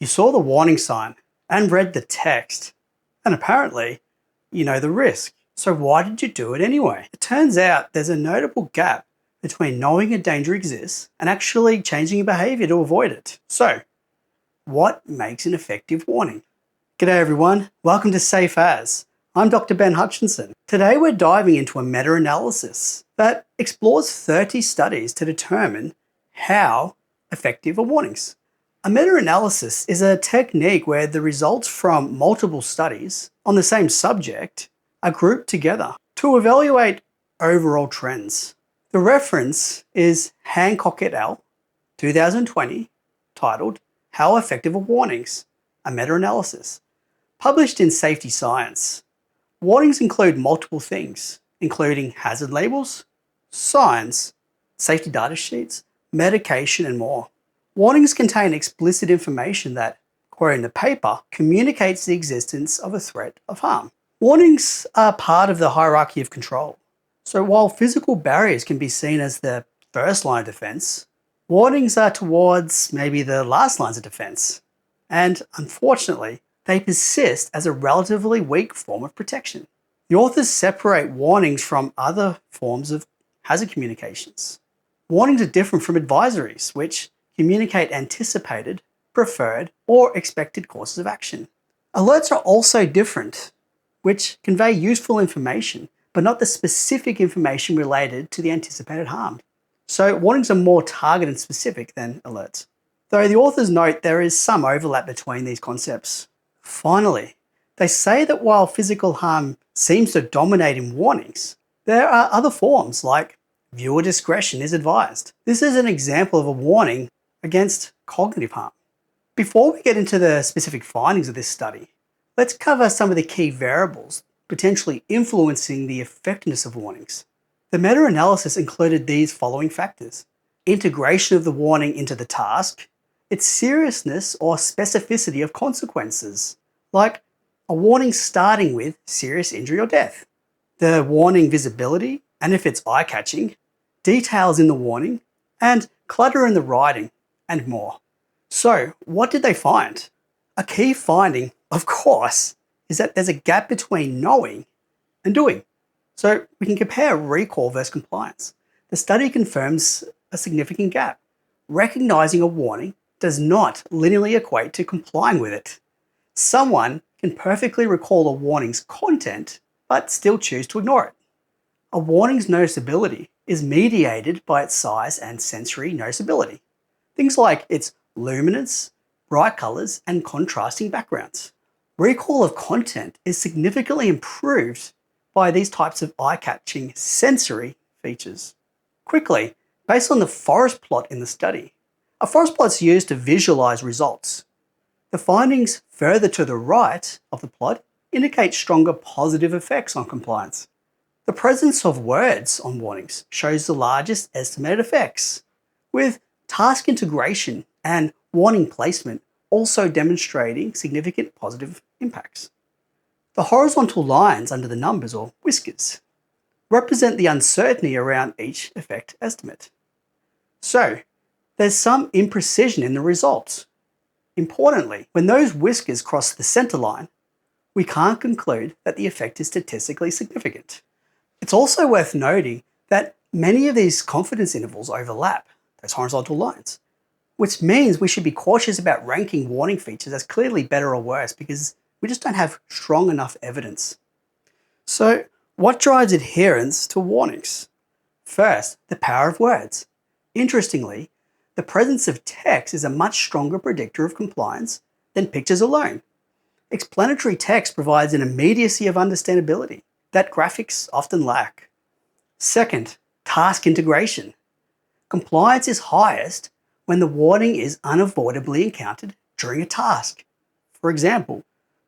You saw the warning sign and read the text, and apparently, you know the risk. So why did you do it anyway? It turns out there's a notable gap between knowing a danger exists and actually changing your behavior to avoid it. So, what makes an effective warning? G'day everyone, welcome to Safe As. I'm Dr. Ben Hutchinson. Today we're diving into a meta-analysis that explores 30 studies to determine how effective are warnings. A meta-analysis is a technique where the results from multiple studies on the same subject are grouped together to evaluate overall trends. The reference is Hancock et al., 2020, titled How Effective Are Warnings? A Meta-Analysis, published in Safety Science. Warnings include multiple things, including hazard labels, signs, safety data sheets, medication, and more. Warnings contain explicit information that, quoting the paper, communicates the existence of a threat of harm. Warnings are part of the hierarchy of control. So while physical barriers can be seen as the first line of defense, warnings are towards maybe the last lines of defense. And unfortunately, they persist as a relatively weak form of protection. The authors separate warnings from other forms of hazard communications. Warnings are different from advisories, which communicate anticipated, preferred, or expected courses of action. Alerts are also different, which convey useful information, but not the specific information related to the anticipated harm. So warnings are more targeted and specific than alerts. Though the authors note there is some overlap between these concepts. Finally, they say that while physical harm seems to dominate in warnings, there are other forms like viewer discretion is advised. This is an example of a warning against cognitive harm. Before we get into the specific findings of this study, let's cover some of the key variables potentially influencing the effectiveness of warnings. The meta-analysis included these following factors: integration of the warning into the task, its seriousness or specificity of consequences, like a warning starting with serious injury or death, the warning visibility, and if it's eye-catching, details in the warning, and clutter in the writing, and more. So, what did they find? A key finding, of course, is that there's a gap between knowing and doing. So, we can compare recall versus compliance. The study confirms a significant gap. Recognizing a warning does not linearly equate to complying with it. Someone can perfectly recall a warning's content, but still choose to ignore it. A warning's noticeability is mediated by its size and sensory noticeability. Things like its luminance, bright colors, and contrasting backgrounds. Recall of content is significantly improved by these types of eye-catching sensory features. Quickly, based on the forest plot in the study, a forest plot is used to visualize results. The findings further to the right of the plot indicate stronger positive effects on compliance. The presence of words on warnings shows the largest estimated effects, with task integration and warning placement also demonstrating significant positive impacts. The horizontal lines under the numbers, or whiskers, represent the uncertainty around each effect estimate. So, there's some imprecision in the results. Importantly, when those whiskers cross the center line, we can't conclude that the effect is statistically significant. It's also worth noting that many of these confidence intervals overlap those horizontal lines, which means we should be cautious about ranking warning features as clearly better or worse because we just don't have strong enough evidence. So, what drives adherence to warnings? First, the power of words. Interestingly, the presence of text is a much stronger predictor of compliance than pictures alone. Explanatory text provides an immediacy of understandability that graphics often lack. Second, task integration. Compliance is highest when the warning is unavoidably encountered during a task. For example,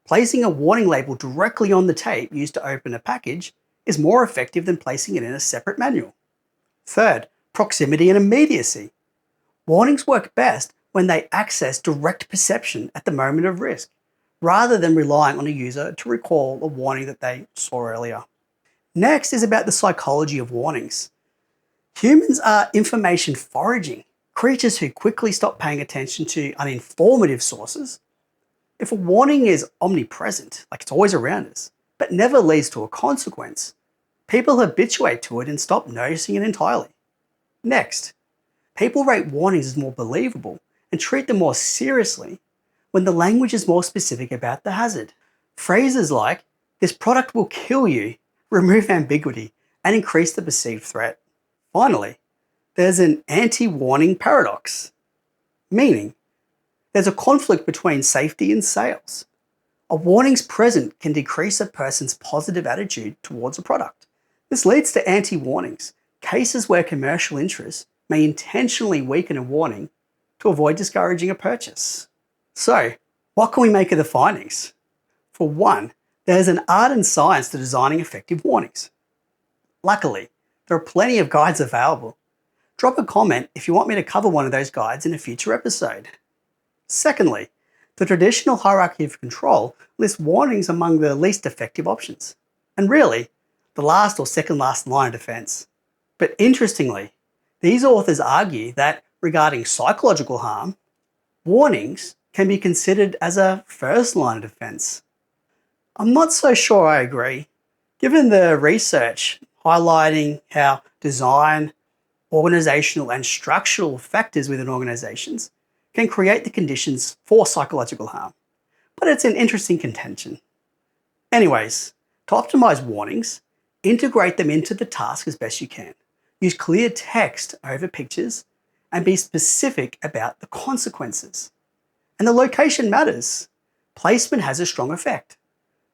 placing a warning label directly on the tape used to open a package is more effective than placing it in a separate manual. Third, proximity and immediacy. Warnings work best when they access direct perception at the moment of risk, rather than relying on a user to recall a warning that they saw earlier. Next is about the psychology of warnings. Humans are information foraging creatures who quickly stop paying attention to uninformative sources. If a warning is omnipresent, like it's always around us, but never leads to a consequence, people habituate to it and stop noticing it entirely. Next, people rate warnings as more believable and treat them more seriously when the language is more specific about the hazard. Phrases like, "this product will kill you," remove ambiguity and increase the perceived threat. Finally, there's an anti-warning paradox, meaning there's a conflict between safety and sales. A warning's present can decrease a person's positive attitude towards a product. This leads to anti-warnings, cases where commercial interests may intentionally weaken a warning to avoid discouraging a purchase. So, what can we make of the findings? For one, there's an art and science to designing effective warnings. Luckily, there are plenty of guides available. Drop a comment if you want me to cover one of those guides in a future episode. Secondly, the traditional hierarchy of control lists warnings among the least effective options, and really, the last or second last line of defense. But interestingly, these authors argue that regarding psychological harm, warnings can be considered as a first line of defense. I'm not so sure I agree, given the research highlighting how design, organizational and structural factors within organizations can create the conditions for psychological harm. But it's an interesting contention. Anyways, to optimize warnings, integrate them into the task as best you can. Use clear text over pictures and be specific about the consequences. And the location matters. Placement has a strong effect.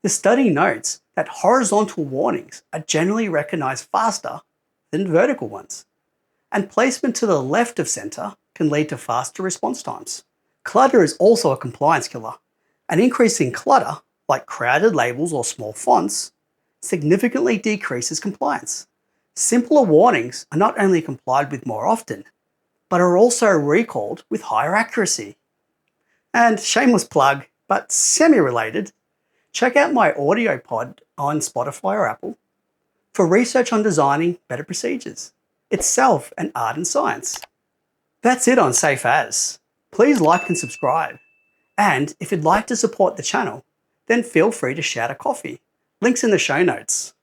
The study notes that horizontal warnings are generally recognized faster than vertical ones. And placement to the left of center can lead to faster response times. Clutter is also a compliance killer. An increase in clutter, like crowded labels or small fonts, significantly decreases compliance. Simpler warnings are not only complied with more often, but are also recalled with higher accuracy. And shameless plug, but semi-related, check out my audio pod on Spotify or Apple for research on designing better procedures. Itself an art and science. That's it on Safe As. Please like and subscribe. And if you'd like to support the channel, then feel free to shout a coffee. Links in the show notes.